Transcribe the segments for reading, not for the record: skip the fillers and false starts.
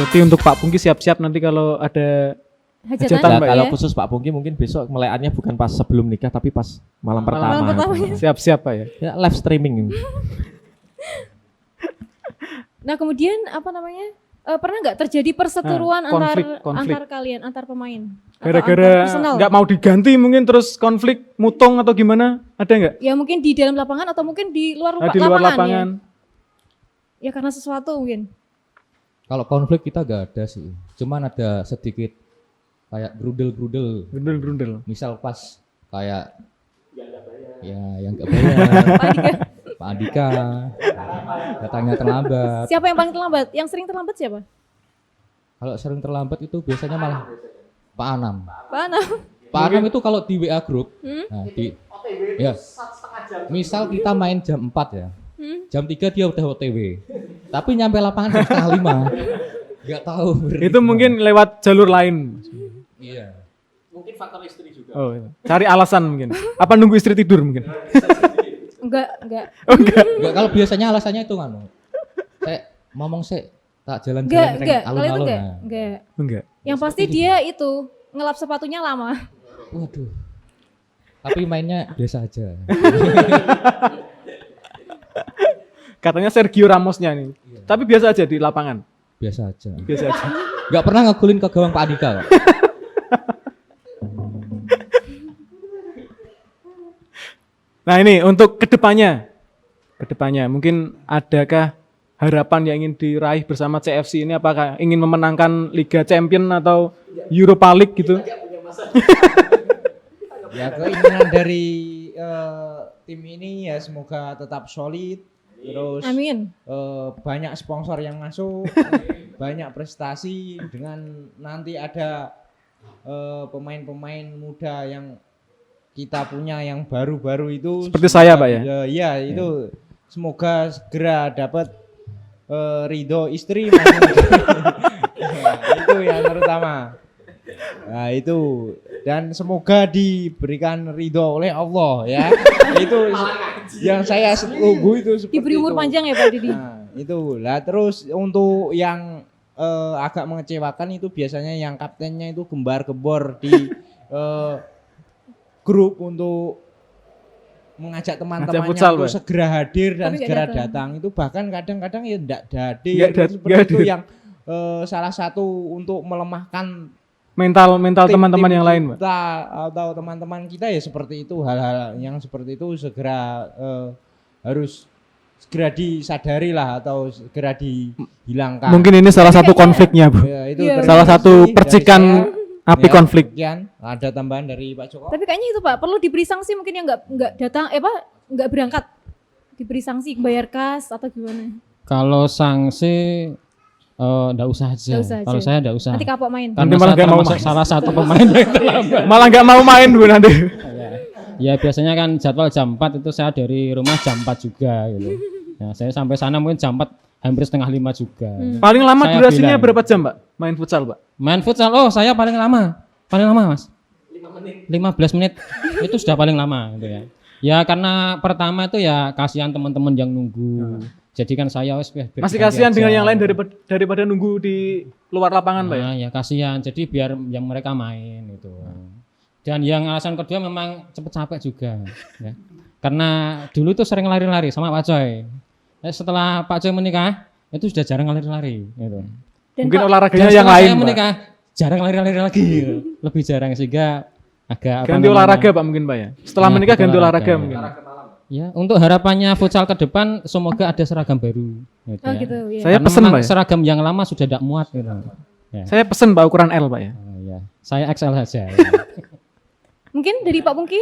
Berarti untuk Pak Pungki siap-siap nanti kalau ada hajatan, Mbak, Kalau ya? khusus Pak Pungki mungkin besok melayannya bukan pas sebelum nikah tapi pas malam pertama. Siap-siap, Pak, ya. Ya live streaming. Nah kemudian apa namanya? Pernah nggak terjadi perseteruan konflik. antar kalian, antar pemain? Gara-gara nggak mau diganti mungkin terus konflik mutung atau gimana? Ada nggak? Ya mungkin di dalam lapangan atau mungkin di luar Di luar lapangan. Ya karena sesuatu mungkin. Kalau konflik kita gak ada sih, cuman ada sedikit kayak Grundel. Misal pas kayak yang gak bayar, Pak Andika datangnya terlambat. Siapa yang paling terlambat? Yang sering terlambat siapa? Kalau sering terlambat itu biasanya malah Pak Anam. Pak Anam itu kalau di WA group, nah ya, misal kita main jam 4 ya, jam 3 dia udah OTW, tapi nyampe lapangan jam setengah 5. Gak tahu. Itu mungkin lewat jalur lain. Iya. Mungkin faktor istri juga. Oh, iya. Cari alasan mungkin. Apa nunggu istri tidur mungkin? Enggak. Enggak, kalau biasanya alasannya itu kan. Saya ngomong tak jalan-jalan Enggak. Kalau itu alun-alun. Enggak. Yang pasti dia itu ngelap sepatunya lama. Waduh. Tapi mainnya biasa aja. Katanya Sergio Ramosnya nih. Iya. Tapi biasa aja di lapangan. Biasa aja. Enggak pernah ngegolin ke gawang Pak Andika kok. Nah ini untuk kedepannya mungkin adakah harapan yang ingin diraih bersama CFC ini? Apakah ingin memenangkan Liga Champion atau Europa League gitu? Ya keinginan dari tim ini ya semoga tetap solid, terus Amin. Banyak sponsor yang masuk, banyak prestasi dengan nanti ada pemain-pemain muda yang kita punya yang baru-baru itu seperti saya, Pak, ya. Iya itu semoga segera dapat ridho istri itu yang terutama. Nah itu dan semoga diberikan ridho oleh Allah ya. Itu yang saya tunggu itu seperti diberi umur itu. panjang ya Pak Didi. Nah, itu lah terus untuk yang agak mengecewakan itu biasanya yang kaptennya itu gembar-gembor di grup untuk mengajak teman-temannya untuk segera hadir dan segera datang. Itu bahkan kadang-kadang ya enggak hadir seperti itu yang salah satu untuk melemahkan mental teman-teman yang lain, kita atau teman-teman kita ya seperti itu. Hal-hal yang seperti itu segera harus segera disadari lah atau segera dihilangkan. Mungkin ini salah satu konfliknya, Bu. Ya, itu salah satu percikan api konflik. Ada tambahan dari Pak Joko. Tapi kayaknya itu Pak perlu diberi sanksi mungkin yang enggak datang enggak berangkat. Diberi sanksi bayar kas atau gimana? Kalau sanksi enggak usah aja. Kalau saya enggak usah. Nanti kapok main. Karena malah enggak mau main. Salah satu pemain yang terlambat. Malah enggak mau main Bu nanti. Ya biasanya kan jadwal jam 4 itu saya dari rumah jam 4 juga gitu. Ya, saya sampai sana mungkin jam 4 hampir setengah 5 juga. Paling lama saya durasinya berapa jam, Pak? Main futsal, Pak? Main futsal, saya paling lama Mas. 15 menit itu sudah paling lama gitu ya. Ya karena pertama itu ya kasihan teman-teman yang nunggu. Jadi kan saya masih kasihan dengan yang lain daripada nunggu di luar lapangan, Pak ya? Ya kasihan. Jadi biar yang mereka main itu. Dan yang alasan kedua memang cepet capek juga ya. Karena dulu itu sering lari-lari sama Pak Coy. Setelah Pak Coy menikah itu sudah jarang lari-lari gitu. Dan mungkin olahraganya yang lain, saya menikah jarang lari-lari lagi gitu. Lebih jarang sehingga agak ganti olahraga Pak mungkin Pak ya. Setelah menikah ganti olahraga mungkin. Ya, untuk harapannya futsal ke depan semoga ada seragam baru gitu ya. Gitu, ya. Saya pesen Pak ya. Seragam yang lama sudah tidak muat gitu. Ya. Saya pesen Pak ukuran L Pak ya. Ya. Saya XL saja. Ya. Mungkin dari Pak Pungki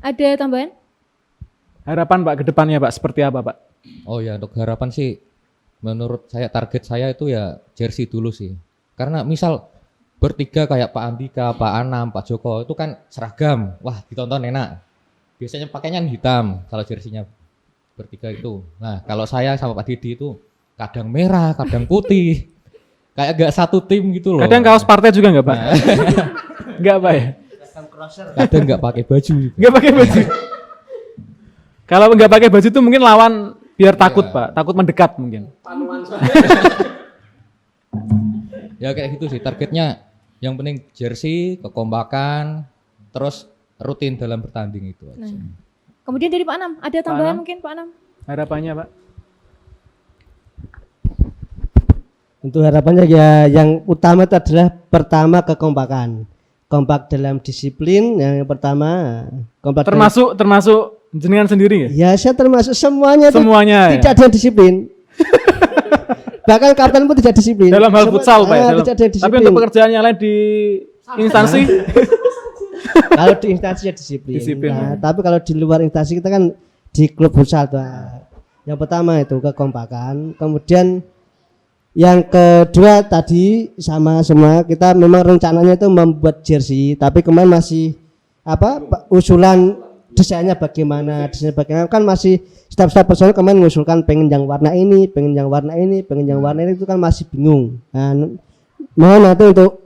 ada tambahan? Harapan Pak ke depannya Pak seperti apa Pak? Oh ya, untuk harapan sih menurut saya target saya itu ya jersey dulu sih. Karena misal bertiga kayak Pak Andika, Pak Anam, Pak Joko itu kan seragam. Wah, ditonton enak. Biasanya pakainya hitam kalau jersinya bertiga itu. Nah, kalau saya sama Pak Didi itu kadang merah, kadang putih. Kayak gak satu tim gitu loh. Kadang kaos partai juga enggak Pak? Nah. Enggak Pak ya? Kadang gak pakai baju. Enggak pakai baju. Kalau enggak pakai baju itu mungkin lawan biar takut Pak, takut mendekat mungkin. Ya kayak gitu sih targetnya. Yang penting jersey, kekompakan, terus rutin dalam bertanding itu aja. Nah. Kemudian dari Pak Anam, ada tambahan Anam? mungkin Pak Anam? Harapannya Pak? Untuk harapannya ya yang utama itu adalah pertama kekompakan. Kompak dalam disiplin yang pertama. Kompak Termasuk jenengan sendiri ya? ya saya termasuk semuanya itu Semuanya tidak ya? ada yang disiplin. Bahkan kapten pun tidak disiplin. Dalam hal futsal Pak ya? Tidak ada yang Tapi disiplin. untuk pekerjaan yang lain di instansi? Kalau di instansi ya disiplin. Disiplin. Nah, tapi kalau di luar instansi kita kan di klub futsal tuh. Yang pertama itu kekompakan, kemudian yang kedua tadi sama semua kita memang rencananya itu membuat jersey, tapi kemarin masih usulan desainnya bagaimana kan masih staf-staf personal kemarin mengusulkan pengen yang warna ini, pengen yang warna ini, pengen yang warna ini itu kan masih bingung. Nah, mohon nanti untuk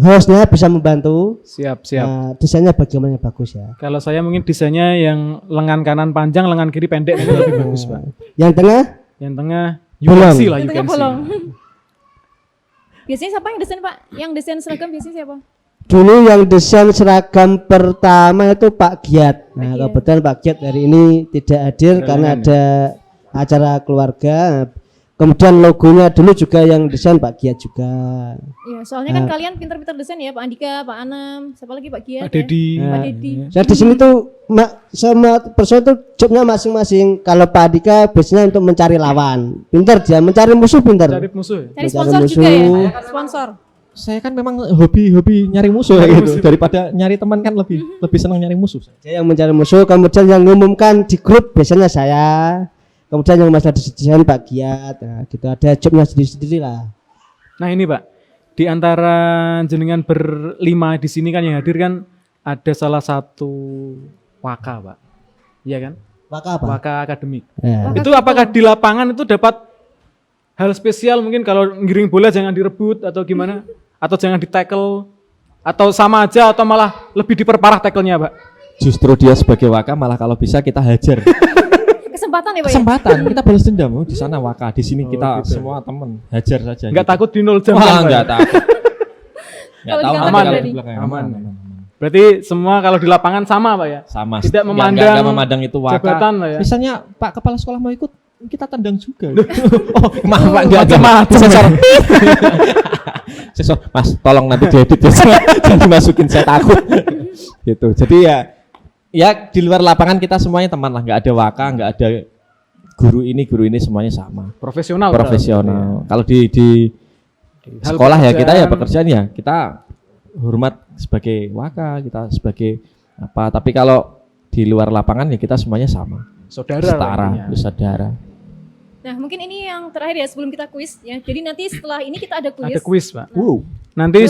hostnya bisa membantu. Siap. Nah, desainnya bagaimana yang bagus ya. Kalau saya mungkin desainnya yang lengan kanan panjang, lengan kiri pendek itu lebih bagus Pak. Yang tengah Yang tengah Bolong. UNC lah, Yang tengah UNC. bolong. Biasanya siapa yang desain Pak? Yang desain seragam biasanya siapa? dulu yang desain seragam pertama itu Pak Giat. Nah, Giat. kebetulan Pak Giat hari ini tidak hadir karena Halangan ada acara keluarga. Kemudian logonya dulu juga yang desain Pak Giat juga. Iya, soalnya kan kalian pintar-pintar desain ya, Pak Andika, Pak Anam, siapa lagi Pak Giat Pak Dedi. ya? Pak Nah, Dedi. Saya di sini tuh sama person tuh jobnya masing-masing. Kalau Pak Andika biasanya untuk mencari lawan, pintar dia mencari musuh pintar. Cari musuh ya? Cari mencari sponsor musuh. juga ya? Sponsor. Saya kan memang hobi nyari musuh gitu. Daripada nyari teman kan lebih senang nyari musuh. Dia yang mencari musuh, kemudian yang mengumumkan di grup biasanya saya. Kemudian yang masalah desain Pak Giat. Nah, gitu ada jobnya sendiri-sendiri lah. Nah ini Pak, di antara jenengan berlima di sini kan yang hadir kan ada salah satu waka Pak, iya kan? Waka apa? Waka akademik. Ya. Itu apakah di lapangan itu dapat hal spesial mungkin kalau ngiring bola jangan direbut atau gimana? Atau jangan di-tackle? Atau sama aja atau malah lebih diperparah tackle-nya Pak? Justru dia sebagai waka malah kalau bisa kita hajar. Kesempatan ya Pak ya? Kesempatan kita balas dendam. Oh, di sana waka, di sini kita gitu. semua teman hajar saja. Enggak gitu. takut di 0 jam Wah, kan Pak? enggak takut. Kalau tahu di nanti kamar kalau berarti? di belakang. Aman. Aman. Berarti semua kalau di lapangan sama Pak ya? Sama. Tidak Nggak memandang memandang itu waka. jabatan lah ya? Misalnya Pak Kepala Sekolah mau ikut, kita tendang juga. Oh, maaf Pak, enggak. Macam-macam. Sensor. Sensor. Mas, tolong nanti diedit ya. Jangan dimasukin, saya takut. Gitu. Jadi ya di luar lapangan kita semuanya teman lah, enggak ada waka, enggak ada guru ini semuanya sama. Profesional. Profesional. Kalau di Hal sekolah ya kita ya pekerjaan. pekerjaan ya kita hormat sebagai waka, kita sebagai apa, tapi kalau di luar lapangan ya kita semuanya sama, Saudara lah setara, intinya. saudara. Nah, mungkin ini yang terakhir ya sebelum kita kuis ya. Jadi nanti setelah ini kita ada kuis. Ada kuis Pak. Wow. Nanti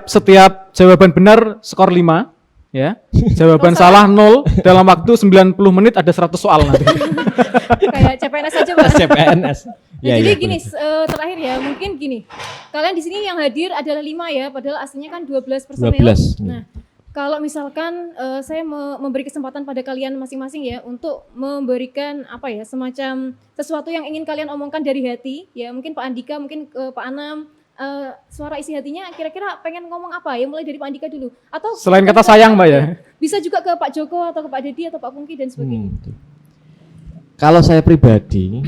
setiap jawaban benar skor 5 ya. Jawaban salah 0 dalam waktu 90 menit ada 100 soal nanti. Kayak CPNS aja Pak. CPNS. Nah, jadi gini, terakhir ya, mungkin gini. Kalian di sini yang hadir adalah 5 ya, padahal aslinya kan 12 personil. 12. Nah, kalau misalkan saya memberi kesempatan pada kalian masing-masing ya untuk memberikan apa ya, semacam sesuatu yang ingin kalian omongkan dari hati ya, mungkin Pak Andika, mungkin Pak Anam, suara isi hatinya kira-kira pengen ngomong apa ya, mulai dari Pak Andika dulu atau Selain kata sayang Mbak ya. bisa juga ke Pak Joko atau ke Pak Dedi atau Pak Pungki dan sebagainya. Kalau saya pribadi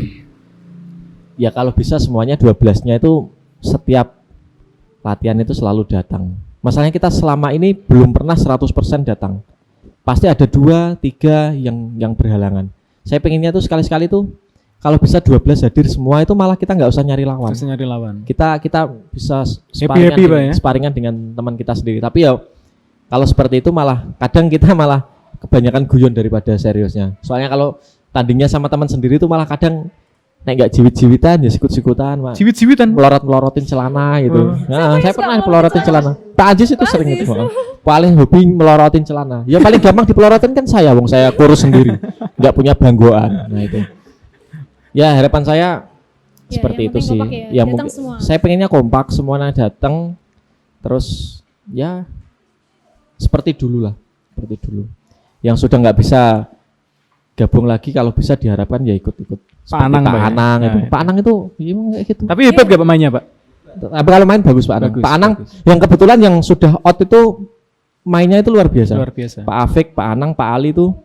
ya kalau bisa semuanya 12-nya itu setiap latihan itu selalu datang. Masalahnya kita selama ini belum pernah 100% datang. Pasti ada 2, 3 yang berhalangan. Saya pengennya tuh sekali-sekali tuh kalau bisa 12 hadir semua, itu malah kita nggak usah nyari lawan. Bisa nyari lawan. Kita bisa Happy-happy, Pak, ya? sparingan dengan teman kita sendiri. Tapi ya kalau seperti itu malah kadang kita malah kebanyakan guyon daripada seriusnya. Soalnya kalau tandingnya sama teman sendiri itu malah kadang nggak jiwit-jiwitan ya sikut-sikutan, Pak. Jiwit-jiwitan. Melorot-melorotin celana gitu. Nah, saya suka pernah melorotin pelorotin celana. Pak Ajis itu Pak sering Ajis. itu. Paling hobi melorotin celana. Ya paling gampang dipelorotin kan saya, wong saya kurus sendiri. Nggak punya banggoan. Nah itu. Ya harapan saya Ya, seperti yang itu penting sih. kompak ya, Ya datang mungkin semua. saya pengennya kompak, semuanya datang. Terus ya seperti dulu lah, seperti dulu. Yang sudah nggak bisa gabung lagi kalau bisa diharapkan ya ikut-ikut. Pak Anang, Pak Pak, ya? Anang itu. Ya, ya. Pak Anang itu ya, emang kayak gitu. Tapi hebat gak pemainnya Pak? Tapi kalau main bagus Pak Anang. Bagus, Pak Anang bagus. yang kebetulan yang sudah out itu mainnya itu luar biasa. Luar biasa. Pak Afik, Pak Anang, Pak Ali itu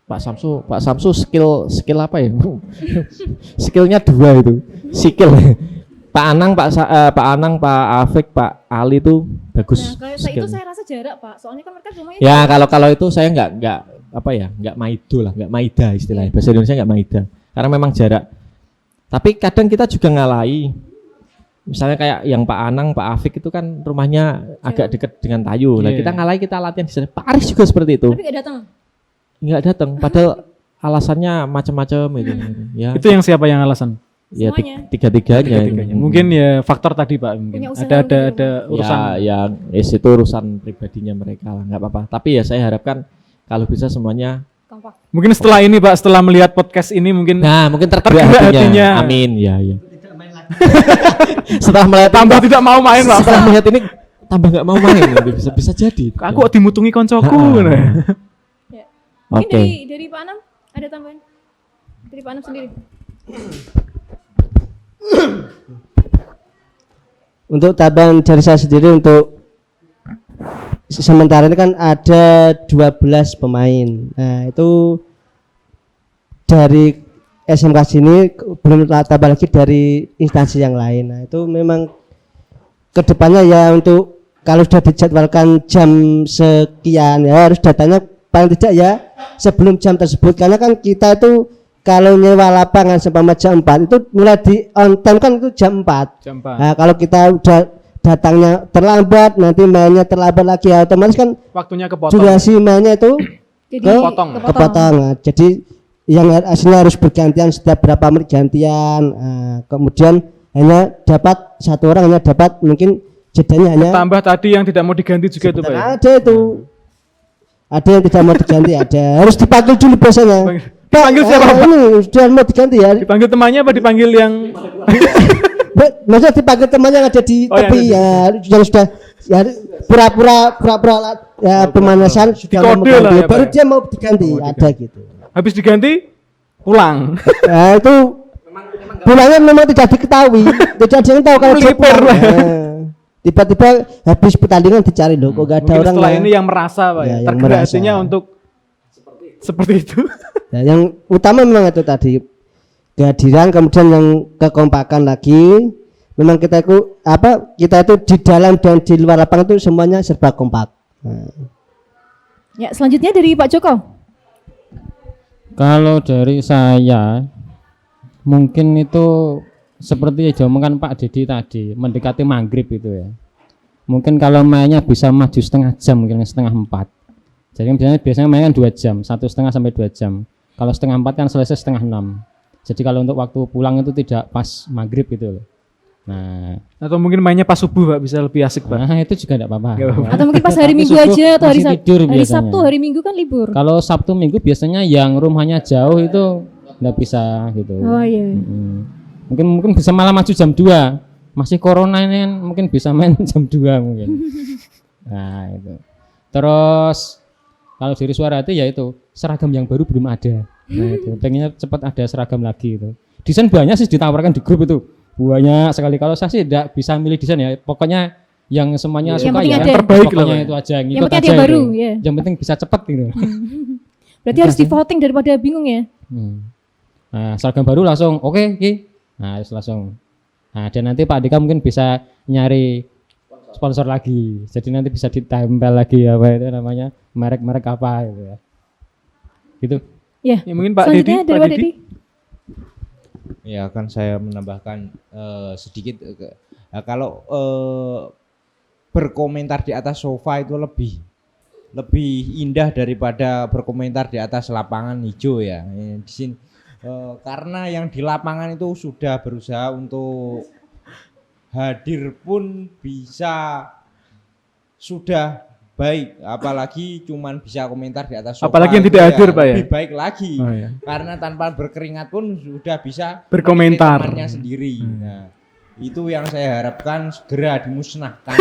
Pak Samsu skill apa ya? Skillnya 2 itu. Skill. Pak Anang, Pak Afik, Pak Ali itu bagus. Nah, kalau itu skillnya. saya rasa jarak, Pak. Soalnya kan mereka rumahnya Ya kalau itu saya nggak apa ya, nggak maido lah, nggak maida istilahnya. Bahasa Indonesia nggak maida. Karena memang jarak. Tapi kadang kita juga ngalahi. Misalnya kayak yang Pak Anang, Pak Afik itu kan rumahnya agak dekat dengan Tayu. Nah, Iya. kita ngalahi, kita latihan di sana. Pak Aris juga seperti itu. tapi nggak datang. Nggak datang, padahal alasannya macam-macam itu. Ya, Itu yang siapa yang alasan? ya Semuanya. tiga-tiganya. Tiga-tiganya. itu. Mungkin ya faktor tadi Pak, mungkin Punya usaha ada urusan. Ya, itu urusan pribadinya mereka lah, nggak apa-apa. Tapi ya saya harapkan kalau bisa semuanya. Kompak. Mungkin setelah ini Pak, setelah melihat podcast ini mungkin Nah, mungkin tergerak Tergerak hatinya. hatinya. Amin, ya. Setelah melihat tambah tidak mau main Pak. setelah melihat ini tambah nggak mau main, gitu. bisa jadi. Aku kok dimutungi koncoku. Ya. Mungkin Oke. dari Pak Anam ada tambahan? Dari Pak Anam sendiri. Untuk tambahan dari saya sendiri untuk sementara ini kan ada 12 pemain. Nah, itu dari SMK sini belum tambah lagi dari instansi yang lain. Nah, itu memang kedepannya ya untuk kalau sudah dijadwalkan jam sekian ya harus datanya paling tidak ya sebelum jam tersebut, karena kan kita itu kalau nyewa lapangan seumpama jam 4 itu mulai di on time kan itu jam 4. Jam 4. Nah, kalau kita udah datangnya terlambat, nanti mainnya terlambat lagi, ya otomatis kan Waktunya kepotong. durasi mainnya itu Jadi Kepotong. kepotong. Nah, jadi yang aslinya harus bergantian setiap berapa menit gantian. Nah, kemudian hanya dapat satu orang hanya dapat mungkin jedanya hanya Tambah tadi yang tidak mau diganti juga itu Pak. Ya? ada itu. Ada yang tidak mau diganti, ada harus dipanggil dulu biasanya. Dipanggil siapa, Pak? Ini sudah mau diganti ya. Dipanggil temannya apa dipanggil yang Maksudnya dipanggil teman yang ada di Oh, tepi yang sudah ya pura-pura ya pemanasan sudah mau Dikode lah ganti, ya, Pak, baru ya? dia mau diganti, ada gitu. habis diganti pulang? Nah, itu pulangnya memang tidak diketahui, tidak ada yang tahu kalau dia Melipir, pulang. Pak. Nah, tiba-tiba habis pertandingan dicari loh, kok gak ada Mungkin orang setelah ya. ini yang merasa Pak ya, Ya, yang tergerak merasa. hatinya untuk seperti itu. Nah, yang utama memang itu tadi kehadiran, kemudian yang kekompakan lagi. Memang kita itu di dalam dan di luar lapangan itu semuanya serba kompak. Nah, Ya, selanjutnya dari Pak Joko. Kalau dari saya mungkin itu seperti yang diomongkan Pak Dedi tadi, mendekati maghrib itu ya. Mungkin kalau mainnya bisa maju setengah jam, mungkin setengah 4. Jadi biasanya mainnya 2 jam, 1,5 sampai 2 jam. Kalau setengah 4 kan selesai setengah 6. Jadi kalau untuk waktu pulang itu tidak pas maghrib gitu loh. Nah, Atau mungkin mainnya pas subuh Pak, bisa lebih asik Pak. nah itu juga tidak apa-apa. Nggak apa-apa. Atau mungkin pas hari Tapi Minggu subuh aja atau hari masih Sabtu. tidur Hari biasanya. Sabtu, hari Minggu kan libur. Kalau Sabtu Minggu biasanya yang rumahnya jauh itu nggak bisa gitu. Oh iya. Mungkin bisa malah maju jam 2. Masih corona ini kan mungkin bisa main jam 2 mungkin. Nah, itu. Terus kalau dari suara hati ya itu seragam yang baru belum ada. Nah, itu pengennya cepat ada seragam lagi itu. Desain banyak sih ditawarkan di grup itu. Banyak sekali. Kalau saya sih tidak bisa milih desain ya. Pokoknya yang semuanya Yang suka penting ya. ada. Yang terbaik lah, Pokoknya Pak. itu aja. Yang Ngikut penting ada aja yang baru, itu. ya. Yang penting bisa cepat gitu. Berarti harus di voting daripada bingung ya. Nah, seragam baru langsung oke, Ki. Nah, terus langsung. Nah, dan nanti Pak Dika mungkin bisa nyari sponsor lagi. Jadi nanti bisa ditempel lagi apa itu namanya, merek-merek apa gitu ya. Gitu. Ya. Ya, mungkin Pak Dedi, Selanjutnya dari Pak Pak Dedi. Dedi. Ya akan saya menambahkan sedikit. Kalau berkomentar di atas sofa itu lebih indah daripada berkomentar di atas lapangan hijau ya. Di sini karena yang di lapangan itu sudah berusaha untuk hadir pun bisa sudah baik, apalagi cuman bisa komentar di atas sofa. Apalagi yang itu tidak hadir, Pak ya? lebih baik lagi. Oh, ya. Karena tanpa berkeringat pun sudah bisa Berkomentar. menilai temannya sendiri. Nah, itu yang saya harapkan segera dimusnahkan.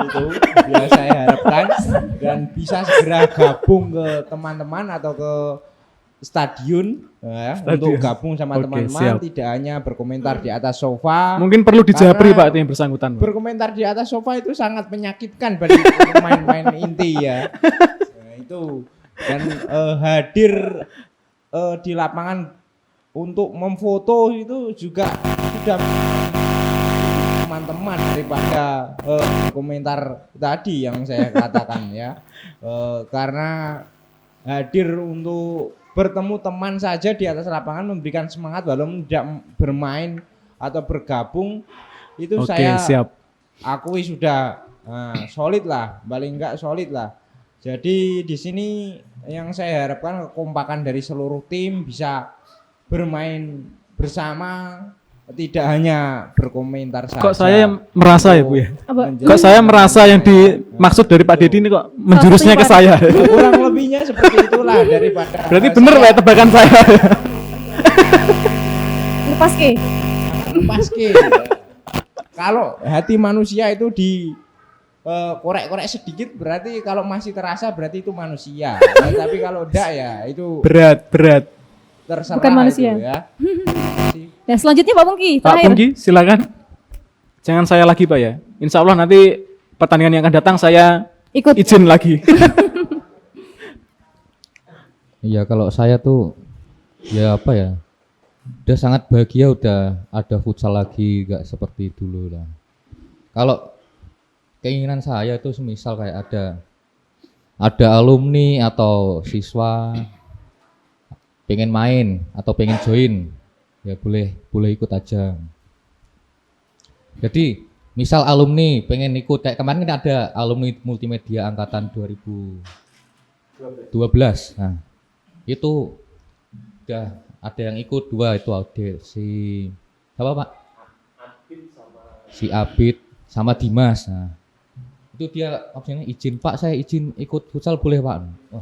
Itu yang saya harapkan, dan bisa segera gabung ke teman-teman atau ke stadion ya, untuk gabung sama Oke, teman-teman, siap. tidak hanya berkomentar di atas sofa. Mungkin perlu dijabri Karena Pak itu yang bersangkutan. Pak. Berkomentar di atas sofa itu sangat menyakitkan bagi pemain-pemain inti ya. Nah, itu dan hadir di lapangan untuk memfoto itu juga sudah teman-teman daripada komentar tadi yang saya katakan ya. Karena hadir untuk bertemu teman saja di atas lapangan memberikan semangat walaupun tidak bermain atau bergabung itu Oke, saya siap. akui sudah solid lah, paling enggak solid lah. Jadi di sini yang saya harapkan kekompakan dari seluruh tim bisa bermain bersama, tidak hanya berkomentar saja. Kok saya yang merasa ya Bu ya? Apa? Kok saya merasa yang dimaksud dari Pak Deddy ini kok menjurusnya ke saya. kurang lebihnya seperti itulah daripada Berarti bener Pak tebakan saya. Lepas ke. paski. Kalau hati manusia itu di korek-korek sedikit berarti kalau masih terasa berarti itu manusia. Nah, tapi kalau enggak ya itu Berat. terserah Bukan manusia. itu ya. Ya selanjutnya Pak Pungki, Pak terakhir. Pungki silakan. Jangan saya lagi Pak ya. Insya Allah nanti pertandingan yang akan datang saya Ikut. izin lagi. Iya, kalau saya tuh ya apa ya? Udah sangat bahagia udah ada futsal lagi, gak seperti dulu lah. Kalau keinginan saya itu semisal kayak ada alumni atau siswa pengen main atau pengen join, ya boleh ikut aja. Jadi misal alumni pengen ikut, kayak kemarin kan ada alumni multimedia angkatan 2012. Nah, itu udah ada yang ikut 2 itu audit si siapa Pak? Si Abid sama Dimas. Nah, itu dia opsinya izin Pak, saya izin ikut futsal boleh Pak? Oh,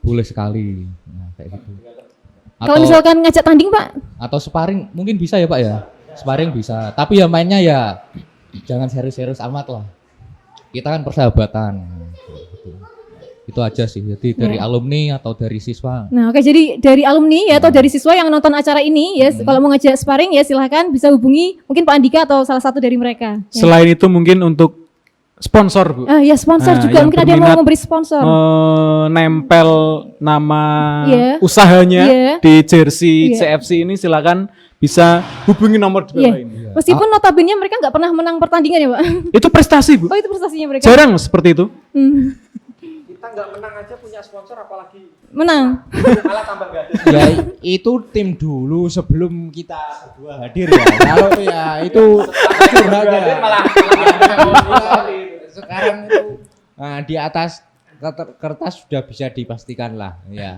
boleh sekali. Nah, kayak gitu. Kalau misalkan ngajak tanding Pak, Atau sparring mungkin bisa ya Pak ya? Sparring bisa, tapi ya mainnya ya jangan serius-serius amat lah. Kita kan persahabatan. Itu aja sih. Jadi dari alumni atau dari siswa. nah oke, jadi dari alumni ya atau dari siswa yang nonton acara ini ya, kalau mau ngajak sparring ya silahkan bisa hubungi mungkin Pak Andika atau salah satu dari mereka. Ya. Selain itu mungkin untuk sponsor Bu. Ya sponsor Nah, juga yang mungkin ada yang mau berminat, memberi sponsor. Nempel nama Iya. usahanya Iya. di jersey Iya. CFC ini silakan bisa hubungi nomor di bawah Iya. ini. Meskipun notabene mereka nggak pernah menang pertandingan ya Pak. Itu prestasi Bu. Oh itu prestasinya mereka. Jarang seperti itu. Hmm. Kita nggak menang aja punya sponsor apalagi Menang. malah tambah nggak ada. Ya itu tim dulu sebelum kita berdua hadir ya. Kalau ya itu curhat ya. Sekarang itu di atas kertas sudah bisa dipastikan lah ya.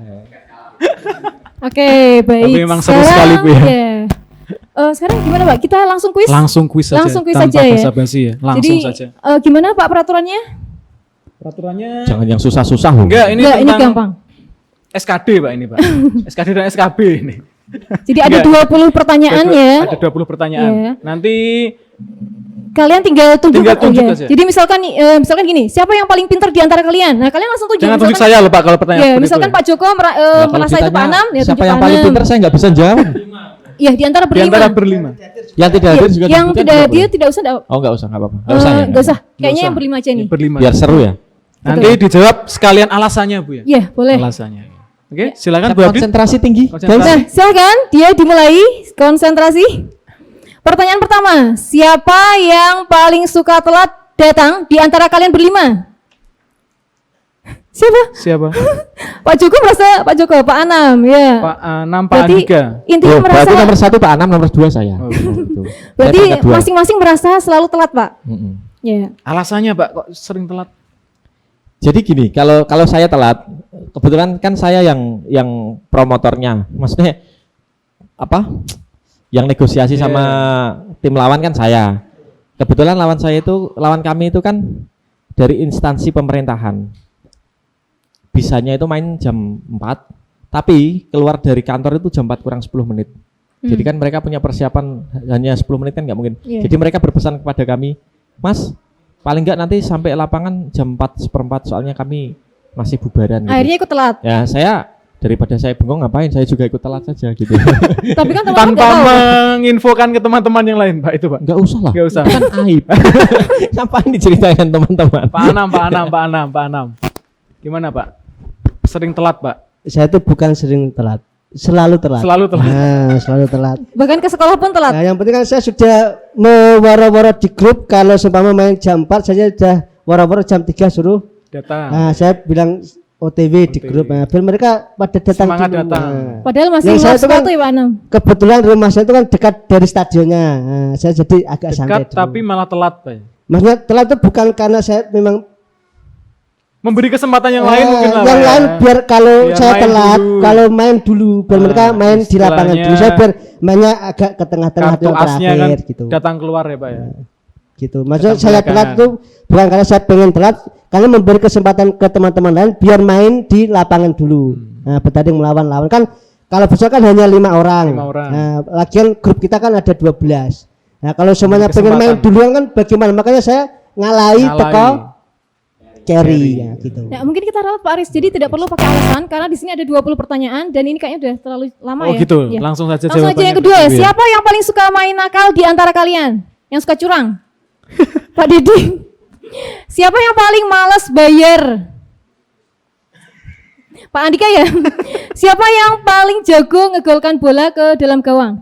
Oke baik. Tapi memang seru Sekarang, sekali, Bu, ya. Sekarang gimana Pak? Kita langsung kuis. Langsung kuis saja. Langsung kuis tanpa saja ya. basa-basi ya. Langsung Jadi saja. gimana Pak peraturannya? Peraturannya Jangan yang susah-susah loh. enggak ini Enggak, ini tentang gampang. SKD Pak ini Pak. SKD dan SKB ini. Jadi ada Enggak. 20 pertanyaan ya. Ada 20 pertanyaan. Iya. Nanti Kalian tinggal tunjuk. Tinggal tunjuk ya. aja. Jadi misalkan gini, siapa yang paling pintar di antara kalian? Nah, kalian langsung tunjuk. jangan tunjuk saya loh Pak kalau pertanyaan Ya, seperti misalkan itu. Pak Joko merasa itu Pak Anam, ya siapa tunjuk yang Pak paling Anam. pintar saya nggak bisa jawab. Iya, di antara Di berlima. antara berlima. Yang tidak hadir juga Yang disebutkan tidak juga hadir boleh. tidak usah. Oh nggak usah, nggak apa-apa. Nggak usah ya. Nggak usah. Kayaknya usah. yang berlima aja nih. Berlima. Biar seru ya. Nanti dijawab sekalian alasannya Bu ya. Iya, boleh. Alasannya. Oke, silakan Bu Abid. Konsentrasi tinggi. Konsentrasi. Nah, silakan dia dimulai konsentrasi. Pertanyaan pertama, siapa yang paling suka telat datang di antara kalian berlima? Siapa? Siapa? Pak Joko merasa Pak Joko, Pak Anam, ya. Pak Anam, Pak Berarti Andika. intinya Oh, merasa berarti nomor 1 Pak Anam, nomor 2 saya. Oh, Gitu. berarti Saya peringkat 2. masing-masing merasa selalu telat, Pak. Mm-mm. Ya. Alasannya Pak kok sering telat? Jadi gini, kalau saya telat, kebetulan kan saya yang promotornya, maksudnya apa? Yang negosiasi sama tim lawan kan saya. Kebetulan lawan kami itu kan dari instansi pemerintahan. Bisanya itu main jam 4, tapi keluar dari kantor itu jam 4 kurang 10 menit. Jadi kan mereka punya persiapan hanya 10 menit kan nggak mungkin. Iya. Jadi mereka berpesan kepada kami, Mas, paling nggak nanti sampai lapangan jam 4:15 soalnya kami masih bubaran gitu. Akhirnya ikut telat. Ya saya daripada saya bengong ngapain, saya juga ikut telat saja gitu. Tapi kan teman-teman Tanpa nggak tahu. menginfokan ke teman-teman yang lain, Pak, itu, Pak. Enggak usah lah. Nggak usah. Itu kan aib. Ngapain diceritakan teman-teman? Pak Anam. Gimana, Pak? Sering telat, Pak? Saya itu bukan sering telat, selalu telat. Selalu telat. Nah, selalu telat. Bahkan ke sekolah pun telat. Nah, yang penting kan saya sudah mewara-wara di grup, kalau seumpama main jam 4 saya sudah wara-wara jam 3 suruh. Datang. Nah, saya bilang OTW di grup, nah, biar mereka pada datang Semangat dulu. datang. Nah, Padahal masih Yang saya luar itu kan- sepatu ya Pak Anam. kebetulan rumah saya itu kan dekat dari stadionnya. Nah, saya jadi agak santai Dekat dulu. tapi malah telat, Pak. Maksudnya telat itu bukan karena saya memang Memberi kesempatan yang lain mungkin lah, yang Pak, lain ya. biar kalau Biar saya main telat, dulu. kalau main dulu, biar mereka main di lapangan dulu. istilahnya Saya biar mainnya agak ke tengah-tengah Kartu yang asnya kan terakhir gitu. datang keluar ya, Pak ya. Gitu. Maksudnya Datang saya belakangan. telat itu bukan karena saya pengen telat, karena memberi kesempatan ke teman-teman lain biar main di lapangan dulu. Nah, bertanding melawan lawan kan kalau besok kan hanya 5 orang. 5 orang. Nah, lagian grup kita kan ada 12. Nah, kalau semuanya Beri pengen main kesempatan. duluan kan bagaimana? Makanya saya ngalahi teko carry ya, gitu. Ya, mungkin kita rawat Pak Aris. Jadi tidak perlu pakai alasan karena di sini ada 20 pertanyaan dan ini kayaknya udah terlalu lama Oh ya. gitu, Iya. langsung saja Langsung aja jawabannya. yang kedua. Iya. Siapa yang paling suka main nakal di antara kalian? Yang suka curang? Pak Dedi. Siapa yang paling malas bayar? Pak Andika ya. Siapa yang paling jago ngegolkan bola ke dalam gawang?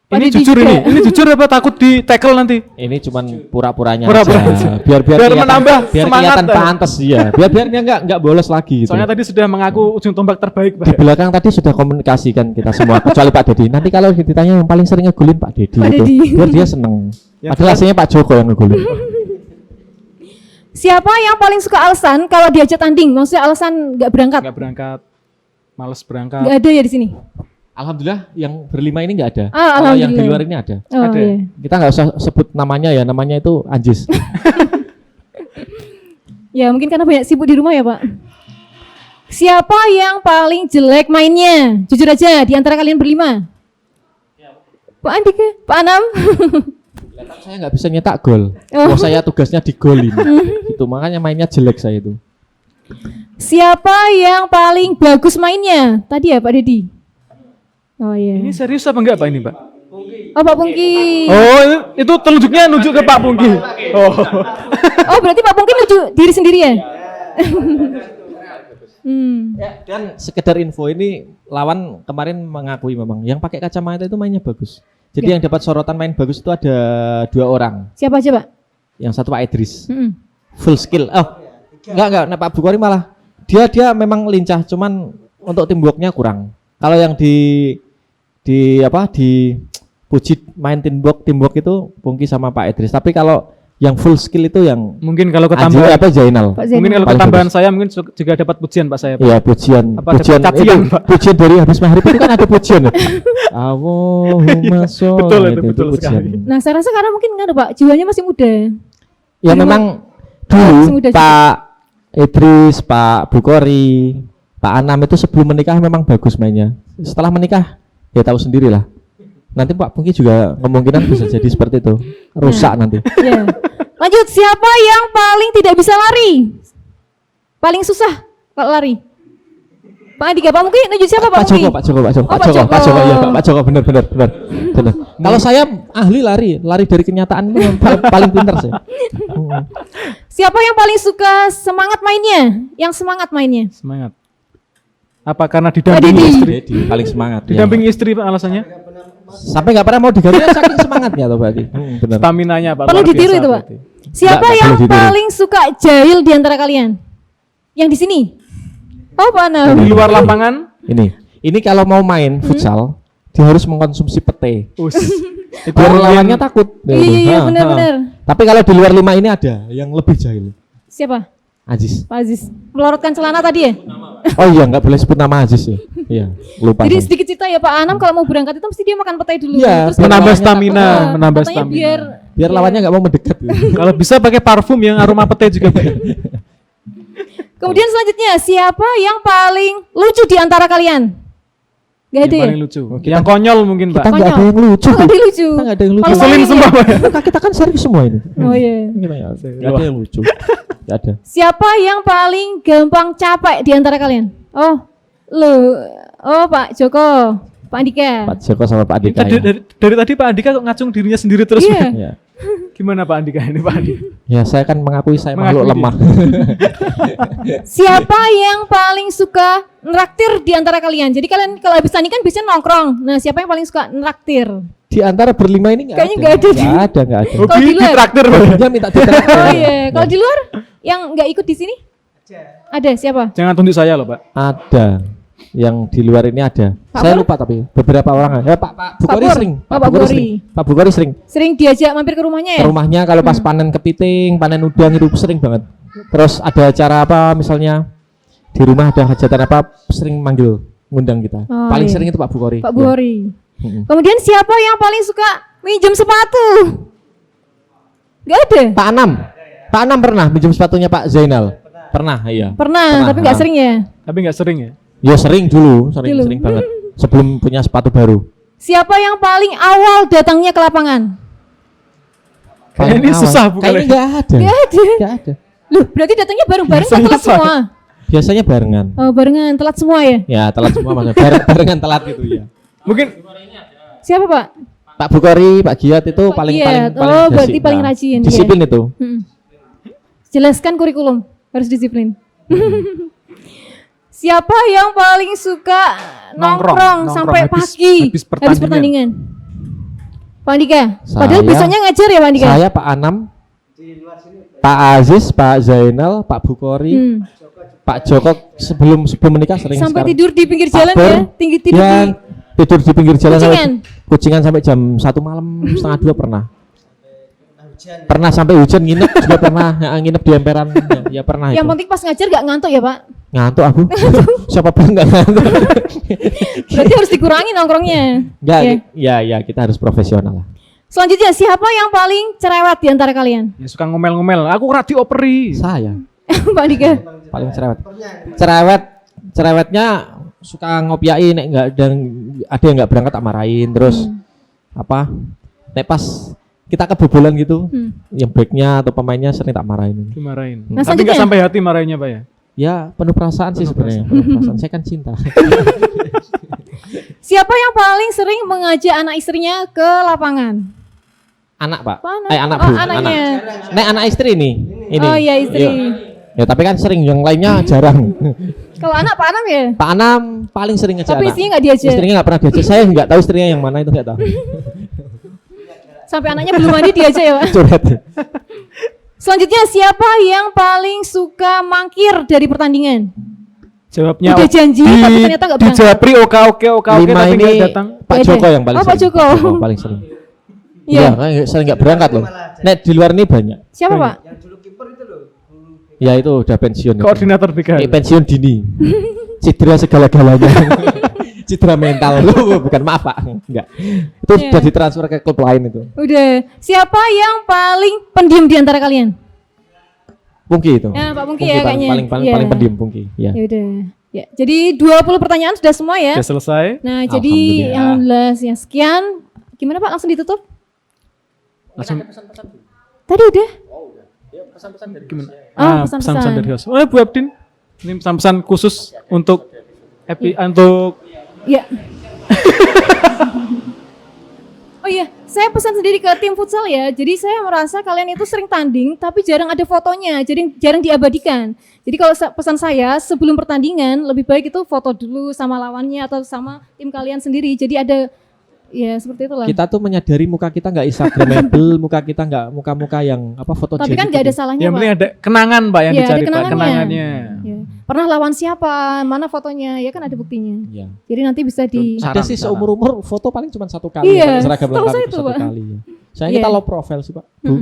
Pak Ini Dedi jujur juga. ini jujur apa takut di tackle nanti? Ini cuman pura-puranya Pura-pura aja. aja. Biar Biar kelihatan- menambah biar semangat, kelihatan Pak. pantas ya. Biar dia enggak bolos lagi gitu. Soalnya tadi sudah mengaku ujung tombak terbaik, Di Pak. belakang tadi sudah komunikasi kan kita semua kecuali Pak Dedi. Nanti kalau ditanya yang paling sering ngegolin Pak Dedi Pak gitu. Dedi. Biar dia seneng. Ya, Padahal kan? aslinya Pak Joko yang ngegolin. Siapa yang paling suka alasan kalau diajak tanding? Maksudnya alasan nggak berangkat? Nggak berangkat, males berangkat. Nggak ada ya di sini. Alhamdulillah yang berlima ini nggak ada. Ah, Kalau yang di alhamdulillah. luar ini ada. Oh, Ada. iya. Kita nggak usah sebut namanya ya, namanya itu Anjis. Ya mungkin karena banyak sibuk di rumah ya Pak. Siapa yang paling jelek mainnya? Jujur aja di antara kalian berlima. Pak Andika, Pak Anam. Saya nggak bisa nyetak gol. Oh. Saya tugasnya digolin. Gitu makanya mainnya jelek saya itu. Siapa yang paling bagus mainnya? Tadi ya Pak Dedi. Oh iya. Ini serius apa enggak, Pak, ini, Pak? Oh Pak Pungki. Oh, itu telunjuknya nunjuk ke Pak Pungki. Oh. Oh berarti Pak Pungki nuju diri sendiri ya? Dan sekedar info ini lawan kemarin mengakui memang yang pakai kacamata itu mainnya bagus. Jadi yang dapat sorotan main bagus itu ada 2 orang. Siapa aja Pak? Yang satu Pak Idris. Mm-mm. Full skill. Oh. Enggak, nah Pak Bukhari malah dia memang lincah cuman untuk teamworknya kurang. Kalau yang di puji main teamwork itu Pungki sama Pak Idris. Tapi kalau yang full skill itu yang Mungkin kalau Anjir ketambahan apa Zainal. Pak Zainal. mungkin kalau Paling ketambahan bagus. saya mungkin juga dapat pujian, Pak, saya, Pak. Iya pujian, Apa pujian dapat cacian, itu, Pak? pujian dari habis maghrib itu kan ada pujian. Ya? Allahumma sholli. betul itu, Itu betul pujian. sekali. Nah saya rasa karena mungkin kan Pak jiwanya masih muda. Ya Di memang masih dulu muda juga. Pak Idris, Pak Bukhari, Pak Anam itu sebelum menikah memang bagus mainnya. Setelah menikah ya tahu sendirilah. Nanti Pak Pungki juga kemungkinan bisa jadi seperti itu. Rusak nanti. Ya. Lanjut, siapa yang paling tidak bisa lari? Paling susah kalau lari? Pak Andika, Pak Mungki, lanjut siapa Pak Mungki? Pak Joko, Oh, Pak Pak Joko, Joko. iya Pak Joko, benar. Kalau saya ahli lari dari kenyataan itu yang paling pintar saya. Siapa yang paling suka semangat mainnya? Yang semangat mainnya? Semangat. Apa karena Dedi. didampingi istri? Jadi paling semangat. Didampingi istri, Pak, alasannya? Sampai nggak pernah mau diganti saking semangatnya tuh berarti. Benar. Staminanya, Pak. Perlu luar ditiru biasa itu Pak. berarti. Siapa Nggak yang perlu ditiru. paling suka jahil di antara kalian? Yang di sini? Oh Pak Anam. Di luar lapangan, Ini kalau mau main futsal dia harus mengkonsumsi pete. itu Biar mungkin lawannya takut. Iya Ha, benar-benar. ha. Tapi kalau di luar 5 ini ada yang lebih jahil. Siapa? Aziz. Pak Aziz. Melorotkan celana tadi ya? Oh iya nggak boleh sebut nama Aziz ya. Iya, lupa. Jadi saya. sedikit cerita ya Pak Anam kalau mau berangkat itu mesti dia makan petai dulu. Iya, Terus menambah lawannya stamina, katanya menambah stamina. Biar lawannya nggak mau mendekat. Kalau bisa pakai parfum yang aroma pete juga, Pak. Kemudian selanjutnya siapa yang paling lucu di antara kalian? Gak ada Yang ya? paling lucu. Yang konyol mungkin, Pak. Kita nggak ada yang lucu. Oh, ada yang lucu. Kita nggak ada yang lucu. Kalau Ngeselin lain semua, ya? Pak. Kita kan serius semua ini. Oh iya. Nggak ada yang lucu. Nggak ada. Siapa yang paling gampang capek di antara kalian? Oh, Pak Joko, Pak Andika. Pak Joko sama Pak Andika. Tadi, Ya. dari tadi Pak Andika kok ngacung dirinya sendiri terus. Iya. Ya. Gimana Pak Andika ini Pak Andika? Ya, saya kan mengakui saya Mengakui makhluk dia. lemah. Siapa yang paling suka nraktir di antara kalian? Jadi kalian kalau habis tanding kan biasanya nongkrong. Nah, siapa yang paling suka nraktir? Di antara berlima ini Kayaknya nggak ada. Nggak ada. Kalau di luar? Traktir. Dia minta ditraktir. Oh iya, kalau di luar yang nggak ikut di sini? Ada siapa? Jangan tunjuk saya loh Pak. Ada. Yang di luar ini ada. Pak Saya Pur? lupa tapi beberapa orang. Ya Pak Bukori Pur? sering. Oh, Pak Bukori Bukori. sering. Pak Bukori sering. Sering diajak mampir ke rumahnya ya? Ke rumahnya kalau pas panen kepiting, panen udang itu sering banget. Terus ada acara apa misalnya di rumah ada hajatan apa sering manggil ngundang kita. Oh, Paling iya. sering itu Pak Bukori. Pak Ya. Buhori. Mm-mm. Kemudian siapa yang paling suka minjem sepatu? Gak ada? Pak Anam. Pak Anam pernah minjem sepatunya Pak Zainal. Pernah, iya. Pernah, tapi nggak ah. sering ya? Tapi nggak sering ya. Ya sering dulu, Dulu. sering banget. Sebelum punya sepatu baru. Siapa yang paling awal datangnya ke lapangan? Kayaknya ini awal. susah bukan Kayaknya ya? nggak ada. Gak ada. Nggak ada. Loh, berarti datangnya bareng-bareng kan Biasanya telat semua? Biasanya barengan. Oh, barengan, telat semua ya? Ya telat semua maksudnya. Barengan telat gitu ya. Mungkin Siapa Pak? Pak Bukori, Pak Giat itu Pak paling Giat. paling Oh, berarti disiplin. paling rajin, iya. Disiplin itu. Jelaskan kurikulum, harus disiplin. Siapa yang paling suka nongkrong sampai habis- pagi habis habis pertandingan. pertandingan? Pak Andika. Saya- Padahal besoknya ngajar ya Pak Andika. Saya Pak Anam, Pak Aziz, Pak Zainal, Pak Bukori, Pak Joko sebelum menikah sering Sampai sekarang. tidur di pinggir Pak jalan Pur, ya, tinggi tidur ya, di tidur di pinggir jalan Kucingan? Kucingan sampai jam 1 malam, setengah 2 pernah. Pernah sampai hujan nginep juga pernah, ya, nginep di emperan ya pernah Yang itu. penting pas ngajar gak ngantuk ya Pak. Ngantuk aku. Siapa bilang nggak ngantuk? Berarti harus dikurangi nongkrongnya. Nggak, Ya. ya kita harus profesional lah. Selanjutnya siapa yang paling cerewet di antara kalian? ya suka ngomel-ngomel. Aku rati operi. Saya Pak Andika. paling cerewet. Cerewetnya suka ngopiain, nek nggak ada yang nggak berangkat tak marahin terus apa? Nek pas kita kebobolan gitu, yang backnya atau pemainnya sering tak marahin. Dimarahin. Nah, Tapi nggak selanjutnya? sampai hati marahinnya Pak ya. Ya penuh perasaan sih sebenarnya. Penuh perasaan. Saya kan cinta. Siapa yang paling sering mengajak anak istrinya ke lapangan? Anak Pak. Anak. Anak Oh, Bu. anaknya. Nek anak istri nih. Ini. Oh iya istri. Ya tapi kan sering, yang lainnya jarang. Kalau anak Pak Anam ya? Pak Anam paling sering ngajak Tapi anak. istrinya nggak diajak. Istrinya nggak pernah diajak. Saya nggak tahu istrinya yang mana itu nggak tahu. Sampai anaknya belum mandi diajak ya Pak? Curhat. Selanjutnya siapa yang paling suka mangkir dari pertandingan? Jawabnya Udah janji, tapi ternyata nggak di berangkat. Japri oke Lima tapi ini nggak datang. Pak Nggak Joko ada. yang paling Oh, Pak sering. Joko. Paling sering. Iya. Iya, sering nggak berangkat loh. Nek di luar ini banyak. Siapa Pak? Ya itu udah pensiun. itu. Koordinator BKL. Pensiun dini. Cedera segala-galanya. Cedera mental loh, bukan maaf Pak. Enggak. Itu Iya. sudah ditransfer ke klub lain itu. Udah. Siapa yang paling pendiam di antara kalian? Pungki itu. Ya, Pak Pungki ya, kayaknya. paling Iya. pendiam Pungki. Ya. Ya udah. Ya, jadi 20 pertanyaan sudah semua ya. Sudah selesai. Nah, jadi Alhamdulillah. alhamdulillah ya sekian. Gimana Pak? Langsung ditutup? Langsung Tadi udah. gimana? Oh, pesan-pesan. Pesan-pesan dari host. Oh, Bu Abdin. Ini pesan-pesan khusus untuk untuk Ya. Oh iya, saya pesan sendiri ke tim futsal ya. Jadi saya merasa kalian itu sering tanding tapi jarang ada fotonya, jadi jarang diabadikan. Jadi kalau pesan saya sebelum pertandingan lebih baik itu foto dulu sama lawannya atau sama tim kalian sendiri. Jadi ada ya seperti itulah. Kita tuh menyadari muka kita nggak instagramable, muka kita nggak muka-muka yang apa foto. Tapi kan nggak ada salahnya yang Pak. penting ada kenangan Pak yang Iya, ada dicari Pak, kenangannya. kenangannya. Ya. Pernah lawan siapa, mana fotonya, ya kan ada buktinya. Ya. Jadi nanti bisa di. Ada sih Saran. seumur-umur foto paling cuma satu kali. Iya, pakai seragam setahu lengkap saya itu itu, satu Pak. kali. Ya. Saya Iya. kita low profile sih Pak. Bu.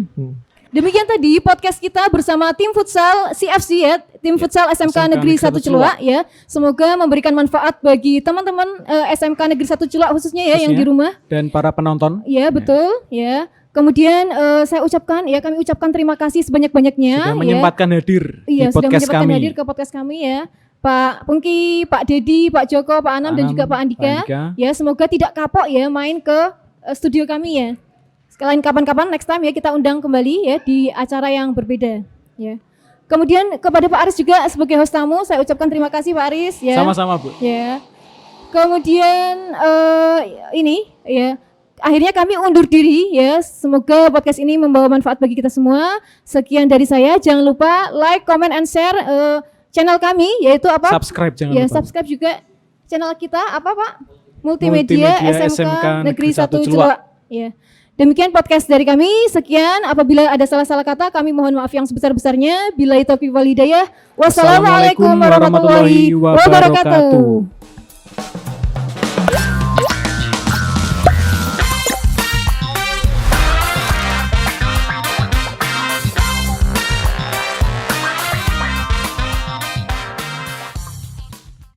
Demikian tadi podcast kita bersama tim futsal CFC ya, tim futsal SMK Negeri 1 Celuak ya. Semoga memberikan manfaat bagi teman-teman SMK Negeri 1 Celuak khususnya ya yang di rumah. Dan para penonton Ya betul ya. Kemudian kami ucapkan terima kasih sebanyak-banyaknya sudah ya. menyempatkan hadir Iya, di sudah podcast menyempatkan kami. hadir ke podcast kami ya. Pak Pungki, Pak Dedi, Pak Joko, Pak Anam dan juga Pak Andika. Ya, semoga tidak kapok ya main ke studio kami ya. Sekalian kapan-kapan next time ya kita undang kembali ya di acara yang berbeda ya. Kemudian kepada Pak Aris juga sebagai host tamu, saya ucapkan terima kasih Pak Aris ya. Sama-sama Bu. Ya. Kemudian ini ya, akhirnya kami undur diri ya. Semoga podcast ini membawa manfaat bagi kita semua. Sekian dari saya. Jangan lupa like, comment, and share channel kami, yaitu apa? Subscribe jangan ya, lupa. subscribe juga channel kita apa Pak? Multimedia SMK Negeri 1 Celuak. Ya. Demikian podcast dari kami. Sekian. Apabila ada salah-salah kata, kami mohon maaf yang sebesar-besarnya. Billahi taufiq wal hidayah. Wassalamualaikum warahmatullahi wabarakatuh.